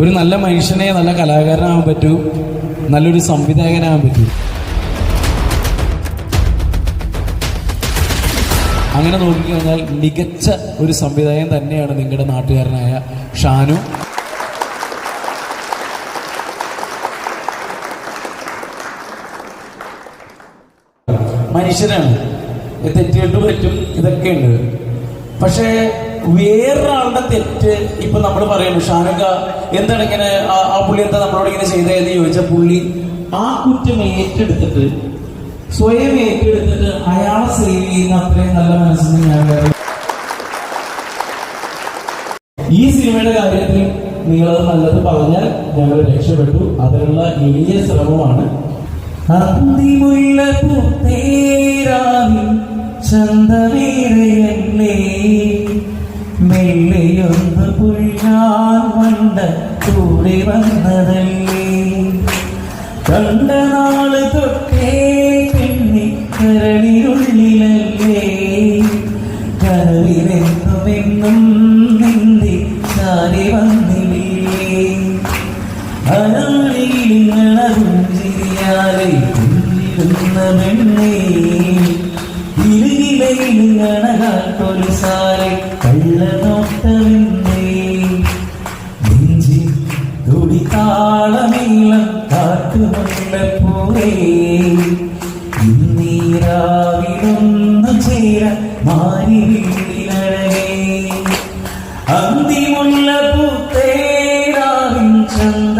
ഒരു നല്ല മനുഷ്യനെ നല്ല കലാകാരനാകാൻ പറ്റൂ, നല്ലൊരു സംവിധായകനാകാൻ പറ്റൂ. അങ്ങനെ നോക്കിക്കഴിഞ്ഞാൽ മികച്ച ഒരു സംവിധായകൻ തന്നെയാണ് നിങ്ങളുടെ നാട്ടുകാരനായ ഷാനു. മനുഷ്യനാണ്, തെറ്റുകൾക്ക് പറ്റും, ഇതൊക്കെ ഉണ്ട്. പക്ഷേ വേറൊരാളുടെ തെറ്റ് ഇപ്പൊ നമ്മൾ പറയുന്നു, ഷാനുക്ക എന്താണ് ഇങ്ങനെ ആ പുള്ളി എന്താ നമ്മളോട് ഇങ്ങനെ ചെയ്തതെന്ന് ചോദിച്ച പുള്ളി ആ കുറ്റം ഏറ്റെടുത്തിട്ട് സ്വയം ഏറ്റെടുത്തിട്ട് അയാളെ സേവ് ചെയ്യുന്ന അത്രയും നല്ല മനസ്സിന് ഞാൻ ഈ സിനിമയുടെ കാര്യത്തിൽ നിങ്ങളത് നല്ലത് പറഞ്ഞാൽ ഞങ്ങൾ രക്ഷപ്പെട്ടു. അതിനുള്ള എളിയ ശ്രമമാണ്. ചന്തമേറയല്ലേ മെല്ലയൊന്ന് പുഴാൻ വണ്ട കൂടി വന്നതല്ലേ, കണ്ട നാള് തൊട്ടേ പെണ്ണി കരളിനുള്ളിലല്ലേ, കരവിലെന്നുമെന്നും നിന്തി ചാരി വന്നില്ലേ, അനാളിയിലിങ്ങളെ പുഞ്ചിരിയാലെ പുഞ്ചിരുന്ന പെണ്ണേ, ഇരുകിലയിലുങ്ങണകാട്ടൊരു സാരെ കള്ളനോട്ടമെന്നേ, നെഞ്ചി തുടിതാളമീളം കാട്ടുമുല്ലപ്പൂവേ, ഇന്നീരാവിലൊന്നു ചേര മാരി വീടിനഴകേ, അന്തിമുല്ല പൂത്തേരാവിൻ ചന്ദ